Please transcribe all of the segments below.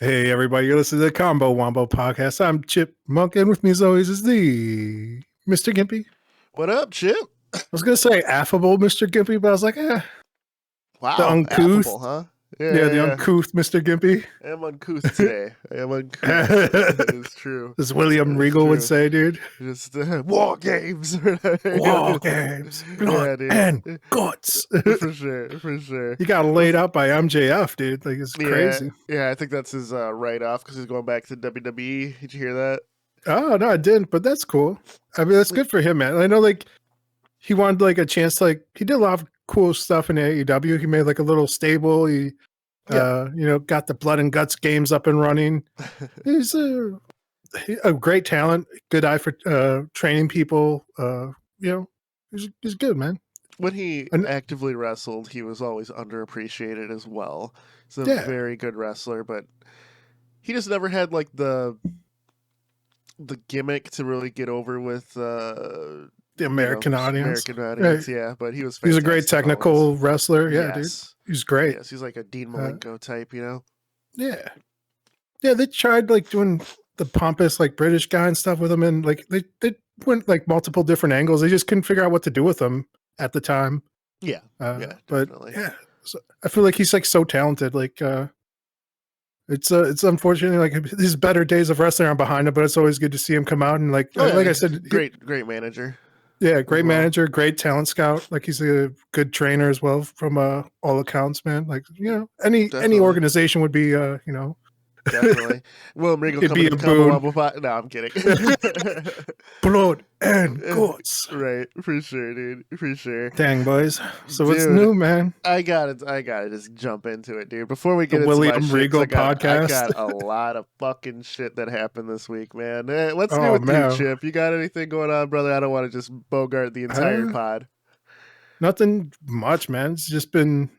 Hey everybody, you're listening to the Combo Wombo podcast. I'm Chip Monk, and with me as always is the Mr. Gimpy. What up, Chip? I was gonna say affable Mr. Gimpy, but I was like, Wow, the uncouth, affable, huh? the uncouth Mr. Gimpy. I am uncouth today. I am uncouth. It's true. As William Regal would say, dude. Just war games. War games, blood and guts. For sure. He got laid out by MJF, dude. Like, it's crazy. Yeah, I think that's his write-off because he's going back to WWE. Did you hear that? Oh, no, I didn't, but that's cool. I mean, that's good for him, man. I know, like, he wanted, like, a chance, like, he did a lot of cool stuff in AEW. He made, like, a little stable. He, got the blood and guts games up and running. He's a great talent, good eye for training people. He's good, man. When he actively wrestled, he was always underappreciated as well. He's a very good wrestler, but he just never had, like, the gimmick to really get over with the American audience. Right. Yeah, but he was fantastic. He's a great technical wrestler. Yeah, yes. Dude. He's great. Yes, he's like a Dean Malenko type, you know? Yeah. Yeah, they tried, like, doing the pompous, like, British guy and stuff with him, and, like, they went, like, multiple different angles. They just couldn't figure out what to do with him at the time. Yeah. But definitely. yeah, so I feel like he's, like, so talented. Like, it's unfortunately, like, his better days of wrestling are behind him, but it's always good to see him come out and, like, like I said, great manager. Yeah, great manager, great talent scout. Like, he's a good trainer as well, from all accounts, man. Like, any organization would be, Definitely. William Regal coming to Combo Wombo. No, I'm kidding. Blood and guts. Right, for sure, dude. For sure. Dang, boys. So what's new, man? I gotta just jump into it, dude. Before we get the into William Regal podcast. I got a lot of fucking shit that happened this week, man. What's new with you, Chip? You got anything going on, brother? I don't want to just bogart the entire pod. Nothing much, man. It's just been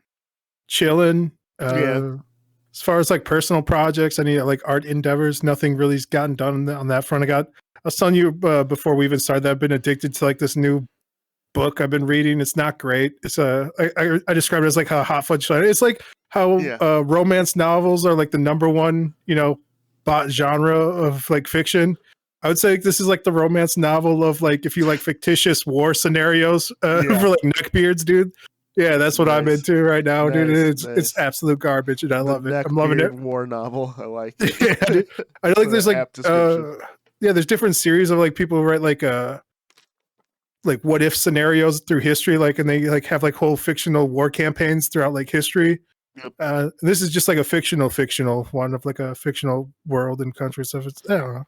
chilling. As far as, like, personal projects, any, like, art endeavors, nothing really's gotten done on that front. I was telling you before we even started that I've been addicted to, like, this new book I've been reading. It's not great. It's I describe it as, like, a hot fudge sundae. It's like how romance novels are, like, the number one, bought genre of, like, fiction. I would say this is, like, the romance novel of, like, if you like fictitious war scenarios for, like, neckbeards, dude. Yeah, that's what I'm into right now, dude. It's absolute garbage, and I love it. I'm loving it. War novel, I like it. Yeah, I know, like, there's, like, there's different series of, like, people who write, like what if scenarios through history, like, and they, like, have, like, whole fictional war campaigns throughout, like, history. Yep. This is just, like, a fictional one of, like, a fictional world and country stuff. I don't know.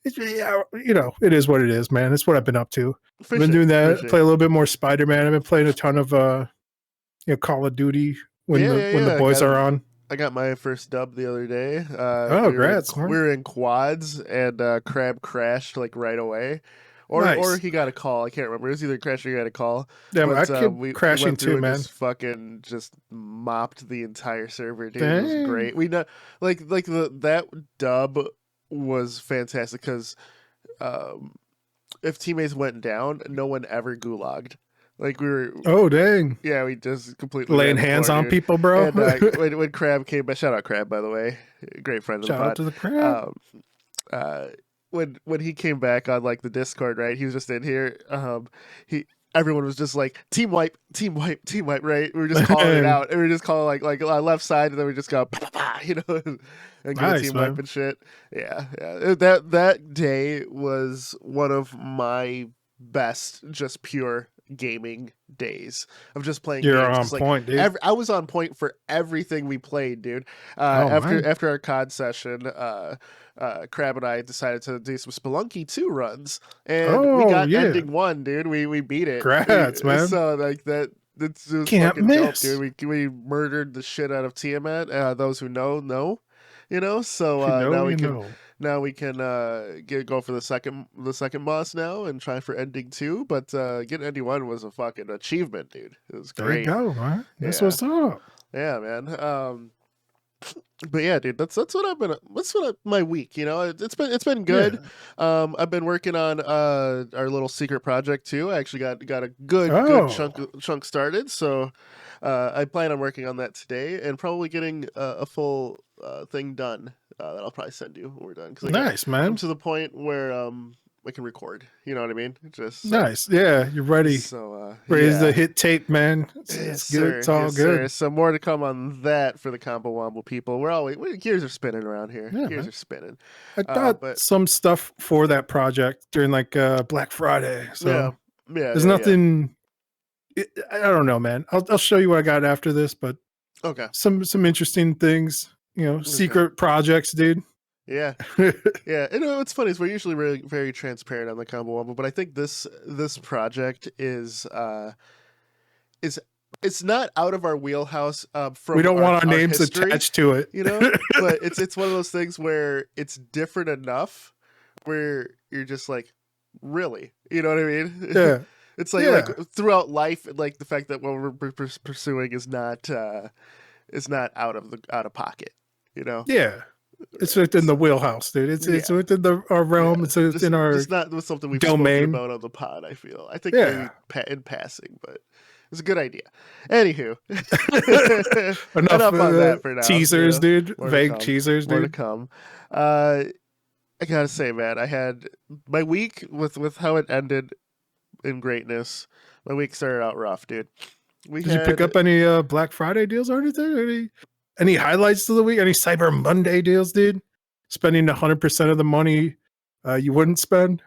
It is what it is, man. It's what I've been up to. I've been doing that. Play a little bit more Spider-Man. I've been playing a ton of Call of Duty when the boys are on. I got my first dub the other day. Congrats! We were in quads, and Crab crashed, like, right away, or he got a call. I can't remember. It was either crash or he got a call. Yeah, I kept crashing too, man. Just mopped the entire server, dude. Dang. It was great. We know, that dub was fantastic because if teammates went down, no one ever gulagged. Like, we were. Oh, dang. Yeah, we just completely laying hands on people, bro. And when Crab came back, shout out Crab, by the way, great friend of the pod. Shout out to the Crab. When he came back on, like, the Discord, right? He was just in here. Everyone was just like, team wipe, right? We were just calling it out. And we were just calling, like left side, and then we just go, and get a team wipe and shit. Yeah. That day was one of my best, just pure gaming days of just playing games. You're on point, dude. I was on point for everything we played, dude. After our COD session, Crab and I decided to do some Spelunky 2 runs, and we got ending 1, dude. We beat it. Congrats, man. So, like, that's just can't fucking miss, dope, dude. We murdered the shit out of Tiamat. Those who know. So now we can go for the second boss now and try for ending 2. But getting ending 1 was a fucking achievement, dude. It was great. There you go, man. That's what's up. Yeah, man. But yeah, dude, that's what I've been. My week. It's been good. Yeah. I've been working on our little secret project too. I actually got a good Oh, chunk started. So I plan on working on that today and probably getting a full thing done. That I'll probably send you when we're done because nice, I'm man. to the point where I can record. You know what I mean? Just Nice. Yeah, you're ready. Ready to yeah. hit tape, man. It's Yes, good. sir. It's all Yes, sir. good. So more to come on that for the Combo Wombo people. Gears are spinning around here. Yeah, Gears man. are spinning. I got But some stuff for that project during like Black Friday. yeah, So yeah, there's yeah, yeah. nothing. I don't know, man. I'll show you what I got after this, but Okay, some interesting things. okay. Secret projects, dude. Yeah, yeah. What's funny is we're usually really very transparent on the Combo Wombo, but I think this project is it's not out of our wheelhouse We from don't want our our names history, attached to it. but it's one of those things where it's different enough where you're just like, really, you know what I mean? Yeah. It's like Yeah. throughout life, like the fact that what we're pursuing is not out of pocket, you know. Yeah. It's within the wheelhouse, dude. It's Yeah, within our yeah. realm. It's within our Just not with something we've spoken domain. about on the pod. I think maybe Yeah. in passing, but it's a good idea. Anywho, Enough enough on that for now. teasers, dude. More to Vague come. teasers, More to dude. come. Uh, I gotta say, man, I had my week with how it ended in greatness. My week started out rough, dude. We Did you pick had up any Black Friday deals or anything? Any highlights of the week? Any Cyber Monday deals, dude? Spending 100% of the money you wouldn't spend?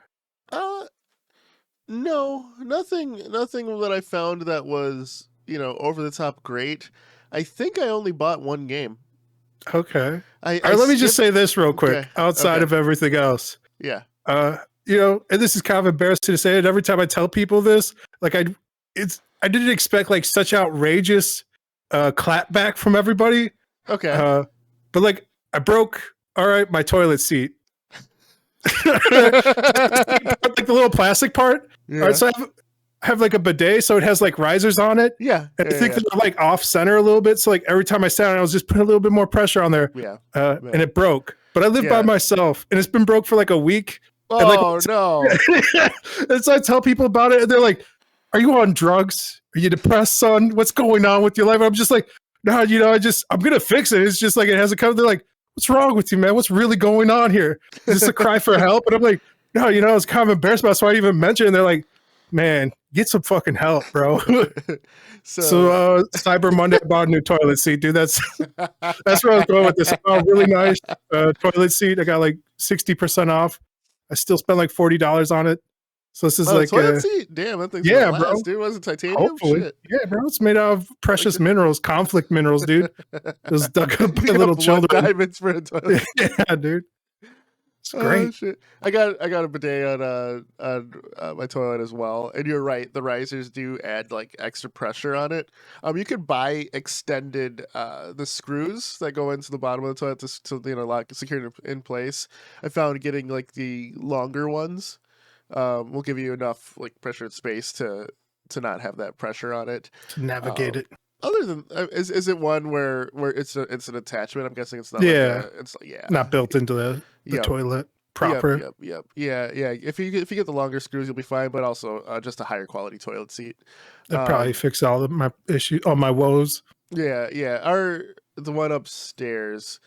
uh no, nothing that I found that was, over the top great. I think I only bought one game. Okay. I All right, let me just skipped say this real quick. Okay. Outside Okay. of everything else, Yeah. and this is kind of embarrassing to say it. Every time I tell people this, like I didn't expect like such outrageous clapback from everybody. Okay. But like I broke my toilet seat. Like the little plastic part. Yeah. All right, so I have like a bidet, so it has like risers on it. Yeah. And I think they're like off center a little bit. So like every time I sat on it, I was just putting a little bit more pressure on there. Yeah. And it broke. But I live by myself, and it's been broke for like a week. And Oh no. and so I tell people about it, and they're like, "Are you on drugs? Are you depressed, son? What's going on with your life?" And I'm just like, "No, I'm gonna fix it." It's just like it has a cover. They're like, "What's wrong with you, man? What's really going on here? Is this a cry for help?" And I'm like, "No, I was kind of embarrassed about it, that's why I even mentioned it." And they're like, "Man, get some fucking help, bro." So Cyber Monday, I bought a new toilet seat, dude. That's where I was going with this. I bought a really nice toilet seat. I got like 60% off. I still spent like $40 on it. So this is like toilet seat? Damn, that thing's yeah, gonna bro. last, dude. Was it titanium? Hopefully. Shit. Yeah, bro. It's made out of precious minerals, conflict minerals, dude. It was dug up by little children. Diamonds for a toilet. Yeah, dude. It's great. Oh shit! I got a bidet on my toilet as well, and you're right. The risers do add like extra pressure on it. You could buy extended the screws that go into the bottom of the toilet to lock secure it in place. I found getting like the longer ones will give you enough like pressure and space to not have that pressure on it. To navigate it. Other than is it one where it's an attachment? I'm guessing it's not. Yeah, it's not built into the toilet proper. Yep. Yeah. If you get the longer screws, you'll be fine. But also just a higher quality toilet seat. That probably fix all of my issues, all my woes. Yeah. The one upstairs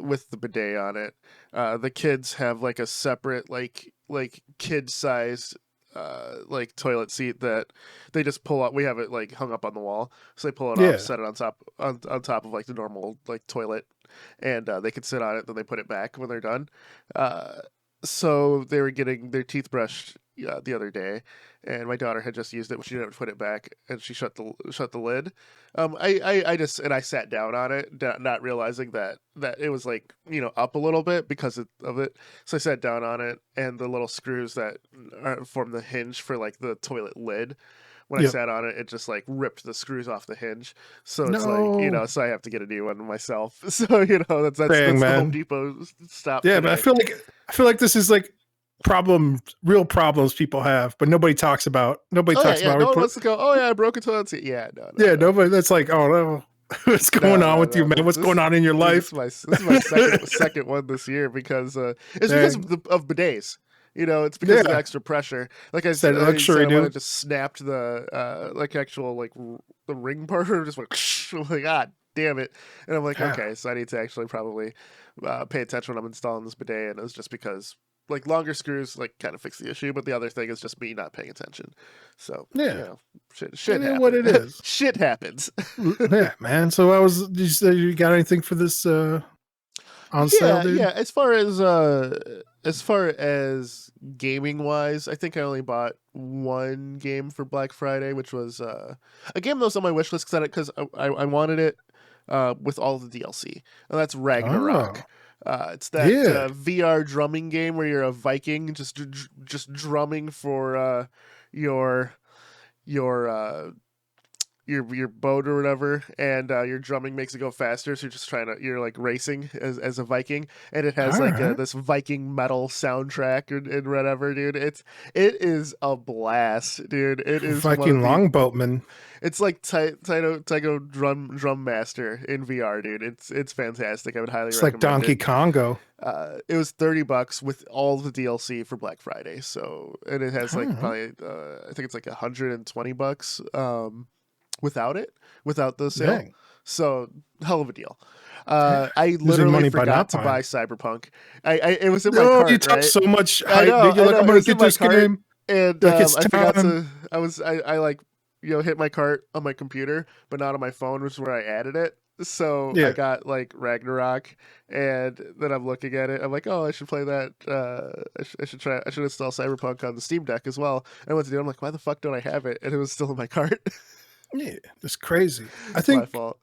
with the bidet on it. The kids have like a separate like kid size like toilet seat that they just pull out. We have it like hung up on the wall, so they pull it off, set it on top of like the normal like toilet, and they can sit on it. Then they put it back when they're done. So they were getting their teeth brushed the other day, and my daughter had just used it, but she didn't put it back, and she shut the lid. I sat down on it, not realizing that it was like up a little bit because of it. So I sat down on it, and the little screws that form the hinge for like the toilet lid. When I sat on it, it just like ripped the screws off the hinge. So it's like, so I have to get a new one myself. So that's the Home Depot stop. Yeah, but I feel like this is like real problems people have, but nobody talks about. Nobody talks about. No one wants to go, oh yeah, I broke a toilet seat. Yeah, no. Yeah, nobody. That's like, oh no, What's going on with you, man? What's going on in your Dude, life? this is my second one this year because it's because of bidets. You know, it's because of the extra pressure. Like I said, I just snapped the like actual like the ring part, just went. I'm like, God damn it! And I'm like, okay, so I need to actually probably pay attention when I'm installing this bidet. And it was just because like longer screws like kind of fix the issue, but the other thing is just me not paying attention. So you know, shit happens. What it is. Shit happens. Yeah, man. So did you say you got anything for this on sale, dude? Yeah. As far as gaming wise, I think I only bought one game for Black Friday, which was a game that was on my wish list because I wanted it with all the DLC, and that's Ragnarok. It's that VR drumming game where you're a Viking just drumming for your boat or whatever, and your drumming makes it go faster. So you're like racing as a Viking, and it has this Viking metal soundtrack and whatever, dude. It is a blast, dude. It is Viking longboatman. It's like Taiko Drum Master in VR, dude. It's fantastic. I would highly recommend it. It's like Donkey Kongo. It was $30 with all the DLC for Black Friday. So, and it has like probably I think it's like $120 without the sale. Dang. So hell of a deal. I literally forgot to buy Cyberpunk. It was in my cart. You talk so much hype. You're like, I'm gonna get this game, and like I forgot to. I like hit my cart on my computer, but not on my phone, which is where I added it. So I got like Ragnarok, and then I'm looking at it. I'm like, oh, I should play that. I should install Cyberpunk on the Steam Deck as well. And what to do? I'm like, why the fuck don't I have it? And it was still in my cart. Yeah, that's crazy. I think my fault.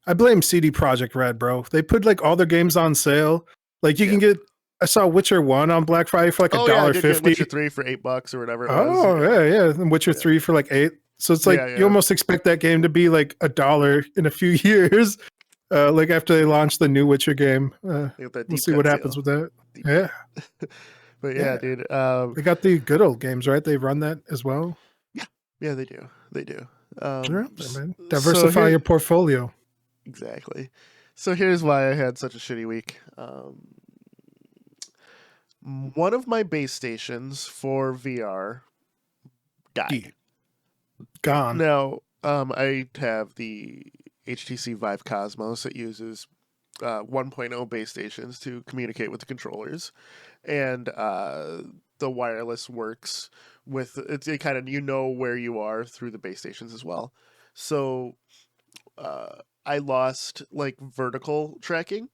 I blame CD Projekt Red, bro. They put like all their games on sale. Like you can get. I saw Witcher 1 on Black Friday for like $1.50. Witcher 3 for $8 or whatever. And Witcher 3 for like $8. So it's like you almost expect that game to be like $1 in a few years. Like after they launch the new Witcher game, we'll see what happens with that. Yeah, but dude, they got the good old games, right? They run that as well. Yeah, they do. Man. Diversify your portfolio. Exactly. So here's why I had such a shitty week. One of my base stations for VR died. Gone. Now, I have the HTC Vive Cosmos that uses 1.0 base stations to communicate with the controllers, and the wireless works with it kind of where you are through the base stations as well. So I lost like vertical tracking,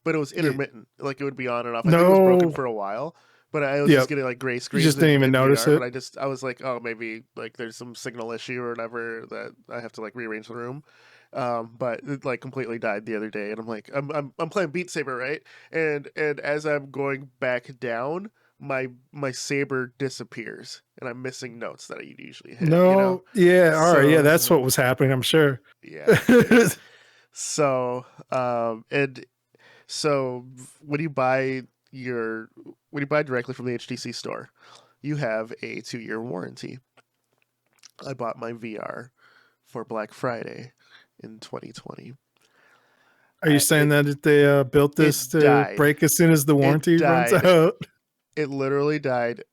but it was intermittent. Like it would be on and off. I think it was broken for a while, but I was just getting like gray screens. You just didn't even notice it. But I was like, oh, maybe like there's some signal issue or whatever that I have to like rearrange the room. But it like completely died the other day, and I'm like, I'm playing Beat Saber, right? And as I'm going back down, my saber disappears, and I'm missing notes that I usually hit. All right, yeah, that's what was happening. I'm sure. Yeah. So, and so when you buy directly from the HTC store, you have a 2-year warranty. I bought my VR for Black Friday in 2020. Are you saying that they built this to break as soon as the warranty runs out? It literally died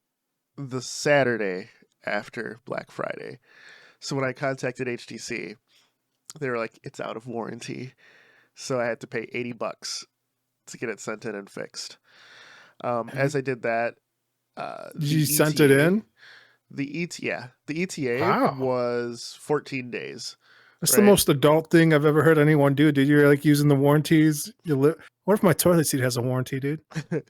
the Saturday after Black Friday. So when I contacted HTC, they were like, it's out of warranty. So I had to pay $80 to get it sent in and fixed. As I did that, you sent it in? The ETA was 14 days. That's the most adult thing I've ever heard anyone do, dude. You're like using the warranties. What if my toilet seat has a warranty, dude? But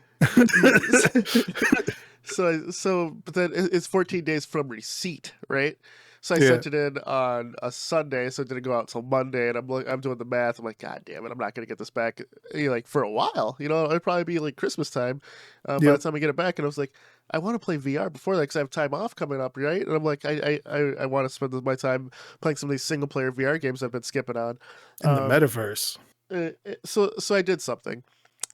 then it's 14 days from receipt, right? So I sent it in on a Sunday, so it didn't go out till Monday, and I'm doing the math. I'm like, God damn it, I'm not gonna get this back like for a while. It'd probably be like Christmas time by the time I get it back. And I was like, I want to play VR before that because I have time off coming up, right? And I'm like, I want to spend my time playing some of these single player VR games I've been skipping on in the metaverse. So I did something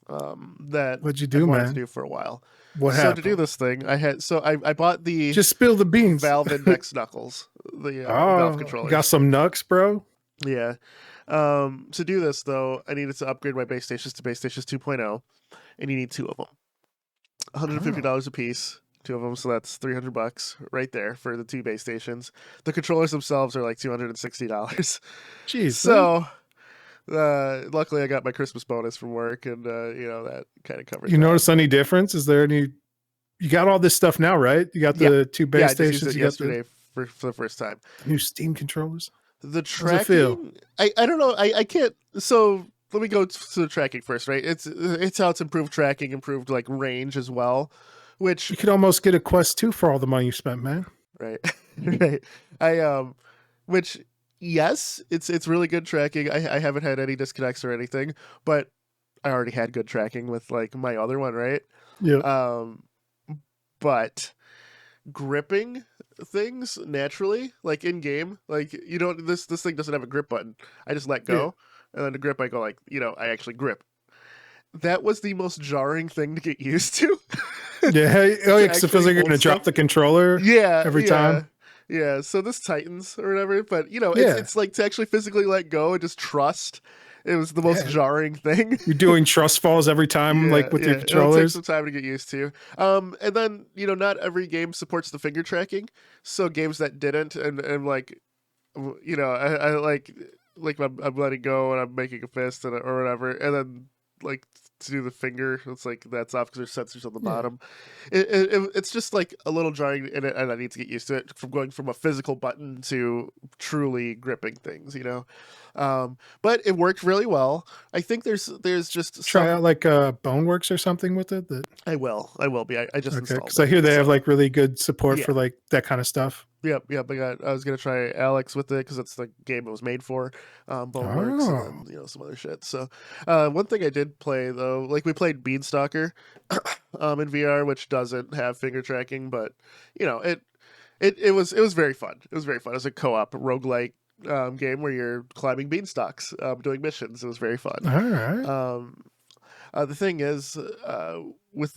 that what'd you do, I wanted man? to do for a while. What happened? So to do this thing, I bought the just spill the beans Valve Index Knuckles, the Valve controller. Got some Nux, bro. Yeah. To do this though, I needed to upgrade my base stations to base stations 2.0, and you need two of them. $150 a piece, two of them, so that's $300 right there for the two base stations. The controllers themselves are like $260. Jeez, So luckily I got my Christmas bonus from work, and that kind of covered. You notice any difference? Is there any? You got all this stuff now, right? You got the two base stations. I just used it yesterday for the first time. The new Steam controllers. The tracking, I don't know. I can't. So let me go to the tracking first, right? It's how it's improved tracking, improved like range as well, which you could almost get a Quest 2 for all the money you spent, man. Right, right. Which yes, it's really good tracking. I haven't had any disconnects or anything, but I already had good tracking with like my other one, right? Yeah. But gripping things naturally, like in game, like you don't. This thing doesn't have a grip button. I just let go, and then the grip, I go like, I actually grip. That was the most jarring thing to get used to. Yeah, because it feels like you're going to drop the controller. Every time. Yeah, so this tightens or whatever, but it's like to actually physically let go and just trust. It was the most jarring thing. You're doing trust falls every time, like with your controllers. It'll take some time to get used to. And then not every game supports the finger tracking. So games that didn't, and like, I like I'm letting go and I'm making a fist or whatever, and then like to do the finger, it's like that's off because there's sensors on the bottom. It's just like a little jarring, and I need to get used to it from going from a physical button to truly gripping things, but it worked really well. I think there's just try out like Boneworks or something with it. That I will be. I just installed it. Because I hear they have like really good support for like that kind of stuff. Yep. I was gonna try Alex with it because it's the game it was made for. Boneworks and some other shit. So one thing I did play though, like we played Beanstalker in VR, which doesn't have finger tracking, but it was very fun. It was very fun. It was a co-op roguelike game where you're climbing beanstalks, doing missions. It was very fun. All right. The thing is, with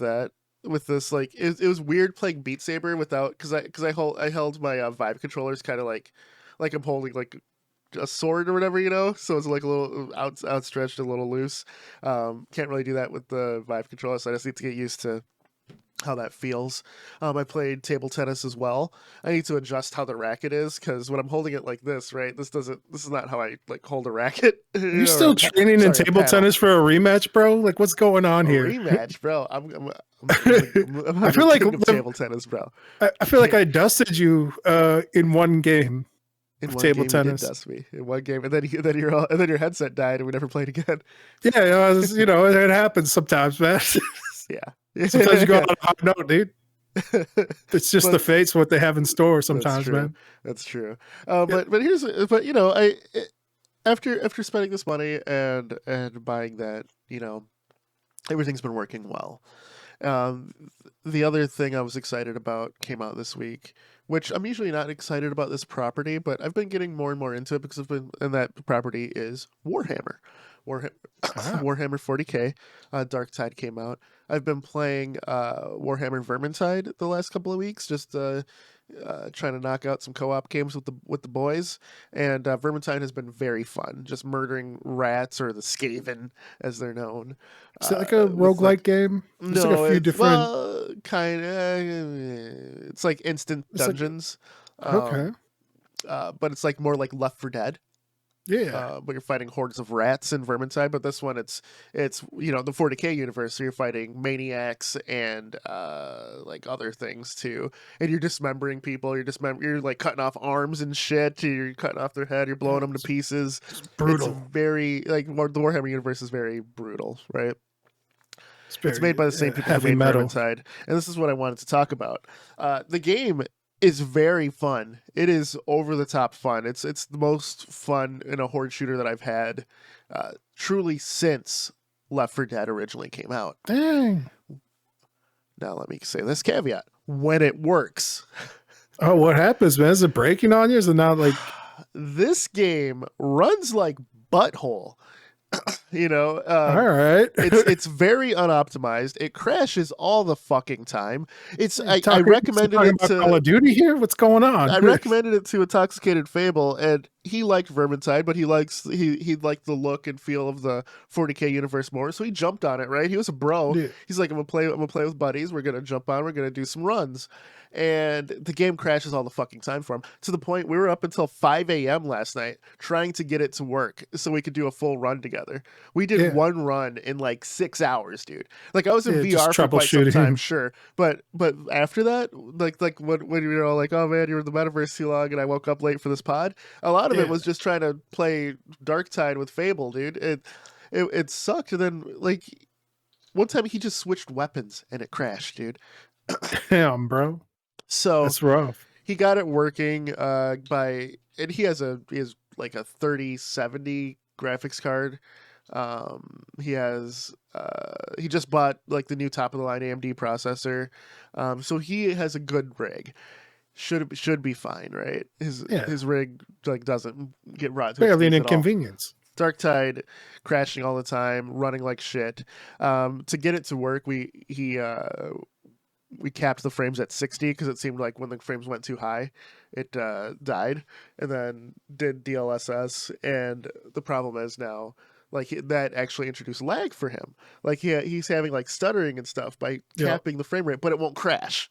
this, like it was weird playing Beat Saber without, because I held my Vive controllers kind of like I'm holding like a sword or whatever, so it's like a little outstretched, a little loose. Can't really do that with the Vive controller, so I just need to get used to how that feels. I played table tennis as well. I need to adjust how the racket is, because when I'm holding it like this, right, this is not how I like hold a racket. You're still training in table tennis for a rematch, bro? Like, what's going on here? Rematch, bro. I'm I feel like table tennis, bro. I feel like I dusted you in one game. In one table game, tennis. You did dust me in one game, and then your headset died, and we never played again. Yeah, it happens sometimes, man. Yeah. Sometimes you go on a hot note, dude. It's just the fates, what they have in store sometimes, man. That's true. But after spending this money and buying that, everything's been working well. The other thing I was excited about came out this week, which I'm usually not excited about this property, but I've been getting more and more into it because and that property is Warhammer. Warhammer 40K, Darktide came out. I've been playing Warhammer Vermintide the last couple of weeks, just trying to knock out some co-op games with the boys, and Vermintide has been very fun, just murdering rats, or the Skaven as they're known. Is it like a roguelike game? There's like a few different... Well, kind of. It's like instant dungeons. Okay. But it's like more like Left 4 Dead. Yeah. But you're fighting hordes of rats in Vermintide. But this one, it's the 40K universe. So you're fighting maniacs and like other things too. And you're dismembering people. You're like cutting off arms and shit. You're cutting off their head. You're blowing them to pieces. It's brutal. It's very the Warhammer universe is very brutal, right? It's made by the same people who made Vermintide. And this is what I wanted to talk about. The game is very fun. It is over the top fun. It's the most fun in a horde shooter that I've had truly since Left 4 Dead originally came out. Dang. Now let me say this caveat. When it works. Oh, what happens, man? Is it breaking on you? Is it not like... This game runs like butthole. All right. it's very unoptimized. It crashes all the fucking time. I recommended it to Call of Duty here. What's going on? I recommended it to Intoxicated Fable, and he liked Vermintide, but he liked the look and feel of the 40K universe more, so he jumped on it, right? He was a bro. Yeah. He's like, I'm gonna play with buddies. We're gonna jump on. We're gonna do some runs, and the game crashes all the fucking time for him, to the point we were up until 5 a.m. last night trying to get it to work so we could do a full run together. We did one run in like 6 hours, dude. Like I was in VR for quite some time, sure, but after that, like when you know, like, oh man, you were in the metaverse too long, and I woke up late for this pod. A lot of it was just trying to play Darktide with Fable, dude. It sucked, and then like one time he just switched weapons and it crashed, dude. Damn, bro. So that's rough. He got it working and he has like a 3070 graphics card. He just bought like the new top of the line AMD processor. So he has a good rig. Should be fine, right? His rig like doesn't get rot. Barely an inconvenience. Darktide crashing all the time, running like shit. To get it to work, we capped the frames at 60 because it seemed like when the frames went too high, it died, and then did DLSS. And the problem is now, like, that actually introduced lag for him. Like he's having like stuttering and stuff by capping the frame rate, but it won't crash.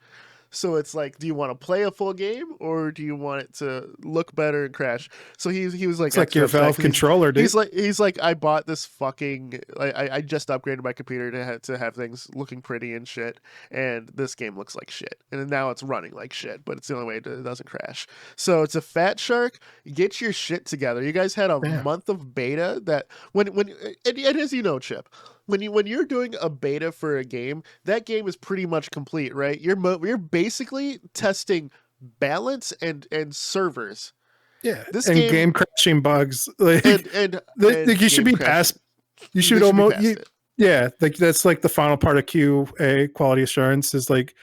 So it's like, do you want to play a full game or do you want it to look better and crash? So he was like, it's like your Valve controller, dude. He's like, I bought this fucking, I just upgraded my computer to have things looking pretty and shit, and this game looks like shit, and now it's running like shit, but it's the only way it doesn't crash. So it's a fat shark. Get your shit together. You guys had a month of beta that and as you know, Chip, when you're doing a beta for a game, that game is pretty much complete, right? You're basically testing balance and servers. Yeah, this and game crashing bugs. Like, and you should be past. You should almost. Like that's like the final part of QA, quality assurance, is like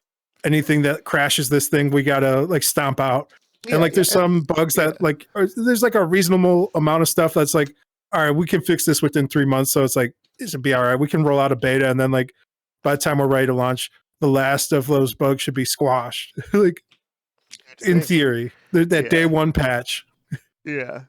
anything that crashes this thing, we gotta like stomp out. And like there's some bugs that like there's like a reasonable amount of stuff that's like, all right, we can fix this within 3 months. So it's like, it should be all right. We can roll out a beta, and then like by the time we're ready to launch, the last of those bugs should be squashed. Like in theory, that day one patch. Yeah,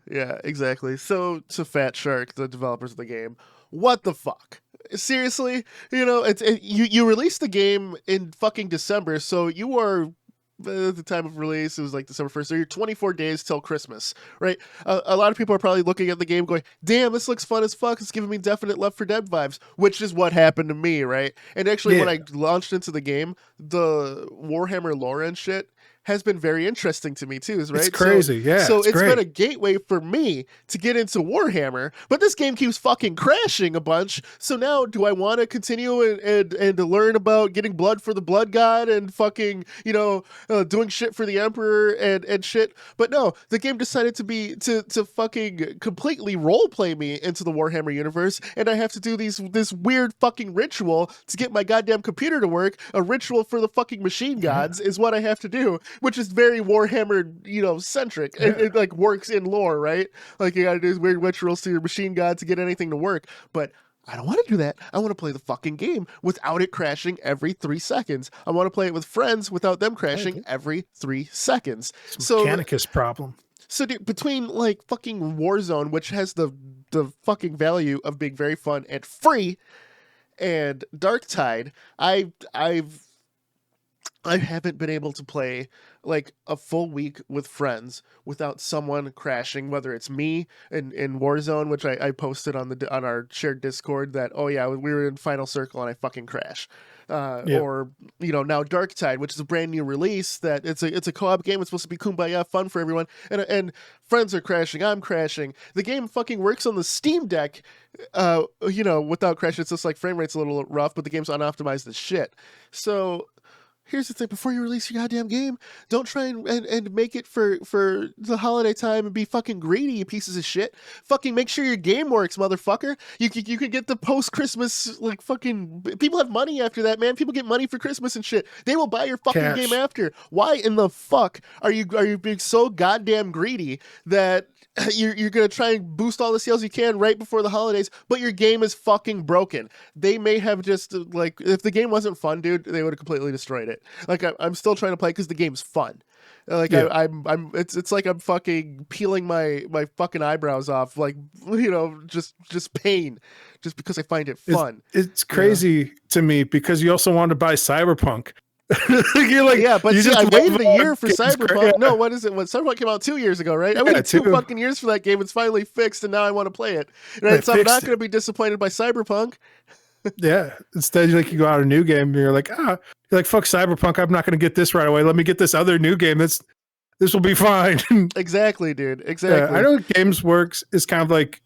exactly. So to Fat Shark, the developers of the game, what the fuck? Seriously, you know, you released the game in fucking December, so you are. At the time of release, it was like December 1st. So you're 24 days till Christmas, right? A lot of people are probably looking at the game going, damn, this looks fun as fuck. It's giving me definite Left 4 Dead vibes, which is what happened to me, right? And actually, when I launched into the game, the Warhammer lore and shit has been very interesting to me too, right? It's crazy, So it's been a gateway for me to get into Warhammer, but this game keeps fucking crashing a bunch. So now, do I want to continue and to learn about getting blood for the blood god and fucking, you know, doing shit for the emperor and shit? But no, the game decided to fucking completely role play me into the Warhammer universe, and I have to do this weird fucking ritual to get my goddamn computer to work. A ritual for the fucking machine gods is what I have to do, which is very Warhammer, you know, centric. It like works in lore, right? Like you gotta do weird rituals to your machine god to get anything to work. But I don't want to do that. I want to play the fucking game without it crashing every 3 seconds. I want to play it with friends without them crashing every 3 seconds. Mechanicus problem. So between like fucking Warzone, which has the fucking value of being very fun and free, and Darktide, I haven't been able to play like a full week with friends without someone crashing, whether it's me in Warzone, which I posted on our shared Discord that, oh yeah, we were in Final Circle and I fucking crash. Or, you know, now Darktide, which is a brand new release that it's a co-op game. It's supposed to be kumbaya fun for everyone. And friends are crashing. I'm crashing. The game fucking works on the Steam Deck, you know, without crashing. It's just like frame rate's a little rough, but the game's unoptimized as shit. So here's the thing, before you release your goddamn game, don't try and make it for the holiday time and be fucking greedy, you pieces of shit. Fucking make sure your game works, motherfucker. You can get the post-Christmas, like, fucking... People have money after that, man. People get money for Christmas and shit. They will buy your fucking game after. Why in the fuck are you being so goddamn greedy that you're gonna try and boost all the sales you can right before the holidays, but your game is fucking broken? They may have just, like, if the game wasn't fun, dude, they would have completely destroyed it. Like, I'm still trying to play because the game's fun. Like Yeah. I'm it's like I'm fucking peeling my fucking eyebrows off, like, just pain, just because I find it fun. It's crazy to me because you also want to buy Cyberpunk. You're like, Yeah, but you see, just I waited love, a year for games Cyberpunk. No, what is it? When Cyberpunk came out 2 years ago, right? I waited two too. fucking years for that game. It's finally fixed, and now I want to play it. They Right? So I'm fixed not going to be disappointed by Cyberpunk. Yeah. Instead, you go out a new game and you're like, you're like, fuck Cyberpunk. I'm not going to get this right away. Let me get this other new game. This will be fine. Exactly, dude. Exactly. I know GamesWorks is kind of like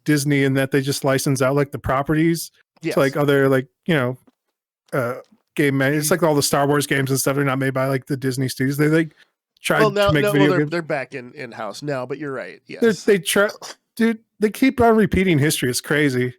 Disney in that they just license out like the properties Yes. to like other like, game man. It's like all the Star Wars games and stuff. They're not made by like the Disney studios. They like try to make video games. They're back in house now, but you're right. Yes. They try, dude. They keep on repeating history. It's crazy.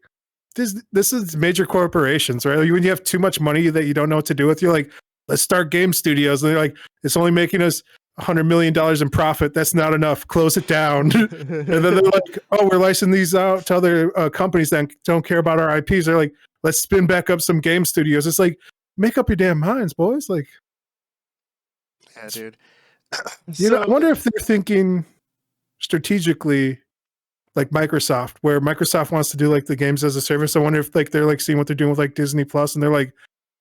This is major corporations, right? Like when you have too much money that you don't know what to do with, you're like, let's start game studios. And they're like, it's only making us $100 million in profit. That's not enough. Close it down. And then they're like, oh, we're licensing these out to other companies that don't care about our IPs. They're like, let's spin back up some game studios. It's like, make up your damn minds, boys. Like, yeah, dude. I wonder if they're thinking strategically like Microsoft, where Microsoft wants to do like the games as a service. I wonder if like they're like seeing what they're doing with like Disney Plus, and they're like,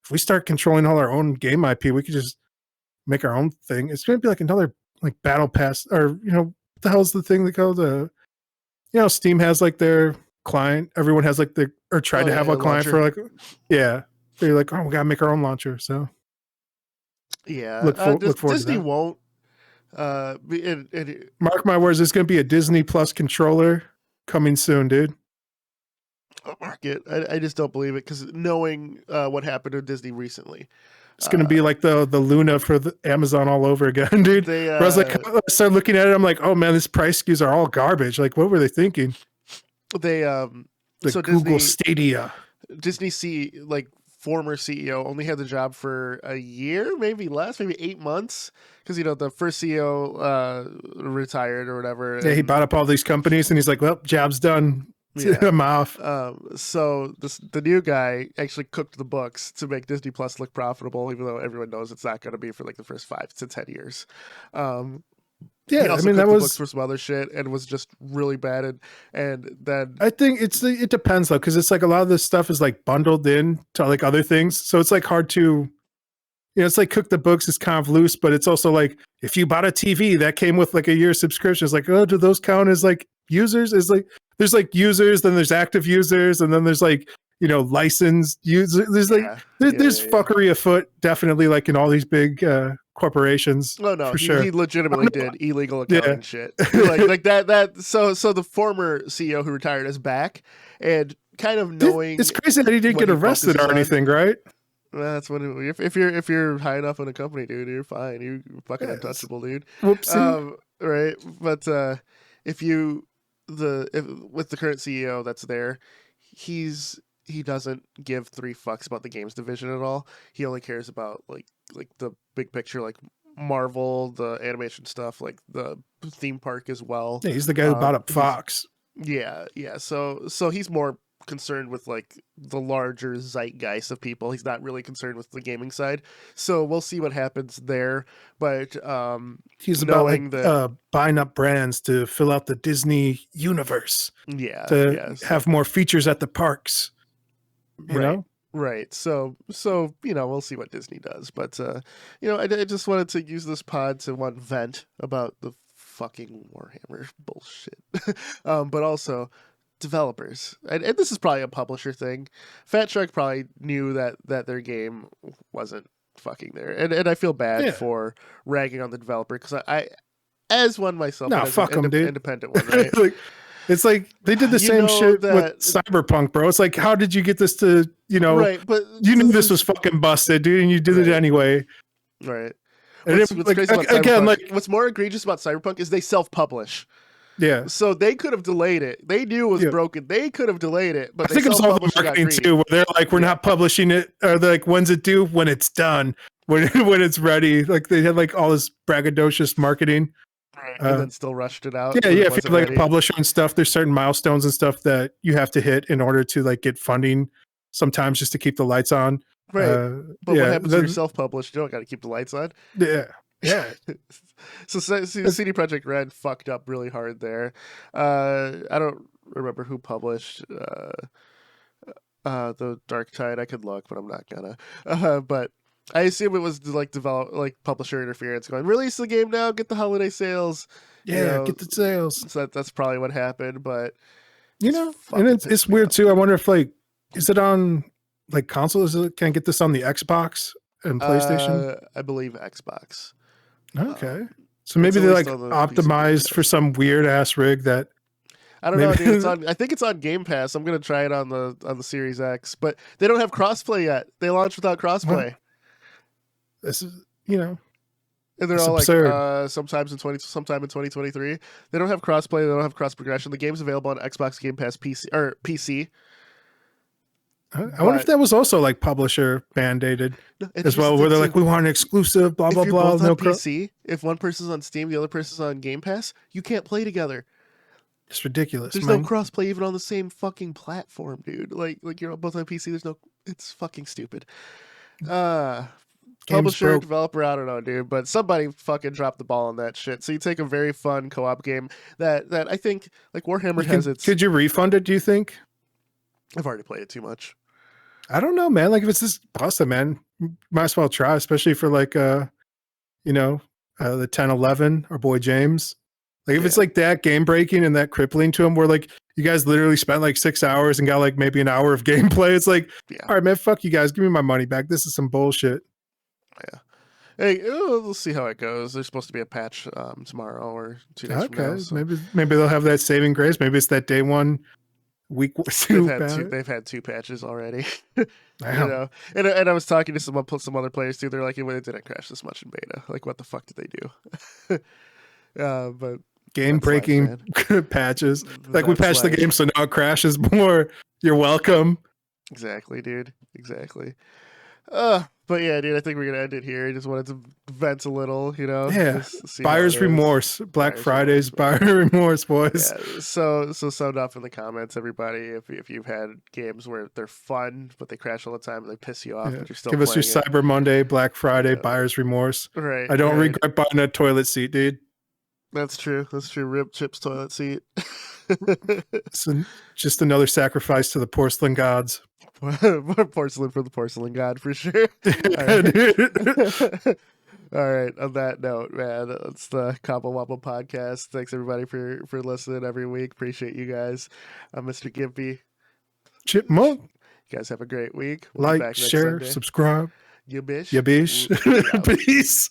if we start controlling all our own game IP, we could just make our own thing. It's going to be like another like battle pass, or what the hell's the thing that called Steam has like their client. Everyone has like tried to have a client launcher. for like, yeah. They're like, oh, we got to make our own launcher. So yeah, look forward Disney to that. won't. Mark my words, there's going to be a Disney Plus controller coming soon, dude. Market. I just don't believe it because knowing what happened to Disney recently, it's going to be like the Luna for the Amazon all over again, dude. I was like, I started looking at it. I'm like, oh man, these price SKUs are all garbage. Like, what were they thinking? They so Google Stadia. Disney former CEO only had the job for a year, maybe less, maybe 8 months, because the first CEO retired or whatever. Yeah, he bought up all these companies, and he's like, "Well, job's done. Yeah. I'm off." So the new guy actually cooked the books to make Disney Plus look profitable, even though everyone knows it's not going to be for like the first 5 to 10 years. Yeah, he also cooked the books for some other shit and was just really bad. And then I think it depends though, because it's like a lot of this stuff is like bundled in to like other things, so it's like hard to, it's like cook the books is kind of loose, but it's also like if you bought a TV that came with like a year subscription, it's like, oh, do those count as like users? Is like there's like users, then there's active users, and then there's like licensed users. There's like there's fuckery afoot, definitely, like in all these big corporations. Oh no, for sure. He legitimately did illegal accounting shit. Like that. So the former CEO who retired is back, and kind of knowing it's crazy that he didn't get arrested or anything, right? Well, that's what if you're high enough in a company, dude, you're fine. You're fucking untouchable, dude. Whoopsie. Right, but with the current CEO that's there, he doesn't give 3 fucks about the games division at all. He only cares about like the big picture, like Marvel, the animation stuff, like the theme park as well. Yeah, he's the guy who bought up Fox. Yeah. So he's more concerned with like the larger zeitgeist of people. He's not really concerned with the gaming side. So we'll see what happens there. But he's about like buying up brands to fill out the Disney universe. Yeah. To have more features at the parks. You know? Right. So we'll see what Disney does. But I just wanted to use this pod to vent about the fucking Warhammer bullshit. But also developers. And this is probably a publisher thing. Fat Shark probably knew that their game wasn't fucking there. And I feel bad for ragging on the developer because I as one myself, no, fuck them, dude. Independent one, right? It's like they did the same shit with Cyberpunk, bro. It's like, how did you get this to, right, but you knew this was fucking busted, dude, and you did it anyway. Right. What's crazy about Cyberpunk, what's more egregious about Cyberpunk is they self-publish. Yeah. So they could have delayed it. They knew it was broken. They could have delayed it, but I think it's all the marketing too, where they're like, we're not publishing it, or they're like, when's it due? When it's done. When it's ready. Like they had like all this braggadocious marketing. And then still rushed it out. Yeah. If you like publish and stuff, there's certain milestones and stuff that you have to hit in order to like get funding. Sometimes just to keep the lights on. Right. But what happens if you're self-published? You don't got to keep the lights on. Yeah. Yeah. So CD Projekt Red fucked up really hard there. I don't remember who published the Darktide. I could look, but I'm not gonna. But I assume it was like publisher interference, going release the game now, get the holiday sales. Yeah, get the sales. So that's probably what happened. But and it's weird too. I wonder if like, is it on like consoles? Can I get this on the Xbox and PlayStation? I believe Xbox. Okay, so maybe they like optimized for some weird ass rig that. I don't know, dude. I think it's on Game Pass. I'm gonna try it on the Series X, but they don't have crossplay yet. They launched without crossplay. This is, and they're all absurd. Like, sometime in 2023. They don't have crossplay. They don't have cross progression. The game's available on Xbox Game Pass PC. I wonder if that was also like publisher mandated as well, where they're like, we want an exclusive, blah blah blah. No PC. If one person's on Steam, the other person's on Game Pass, you can't play together. It's ridiculous. There's no crossplay even on the same fucking platform, dude. Like you're both on PC. It's fucking stupid. Publisher, developer, I don't know, dude. But somebody fucking dropped the ball on that shit. So you take a very fun co-op game that I think like Warhammer has its. Could you refund it? Do you think? I've already played it too much. I don't know, man. Like if it's this busted, man, might as well try, especially for like the 10-11, our boy James. Like if it's like that game breaking and that crippling to him, where like you guys literally spent like 6 hours and got like maybe an hour of gameplay. It's like, all right, man, fuck you guys. Give me my money back. This is some bullshit. Yeah. Hey, we'll see how it goes. There's supposed to be a patch tomorrow or 2 days from now. So. Maybe they'll have that saving grace. Maybe it's that day one, week 2. They've had 2 patches already. And I was talking to some other players too. They're like, it didn't crash this much in beta. Like, what the fuck did they do? But game breaking patches. Like we patched the game, so now it crashes more. You're welcome. Exactly, dude. Exactly. But yeah, dude, I think we're gonna end it here. I just wanted to vent a little, Yeah. Buyer's remorse. Black Friday's buyer remorse, boys. Yeah, so sound off in the comments, everybody. If you've had games where they're fun but they crash all the time and they piss you off, but you're still give us your Cyber Monday, Black Friday, buyer's remorse. Right. I don't regret buying that toilet seat, dude. That's true. Rip Chip's toilet seat. It's just another sacrifice to the porcelain gods. Porcelain for the porcelain god, for sure. All right. On that note, man, it's the Cobble Wobble podcast. Thanks everybody for listening every week. Appreciate you guys. I'm Mr. Gimpy. Chipmunk. You guys have a great week. Like, share, subscribe. You bish. Peace.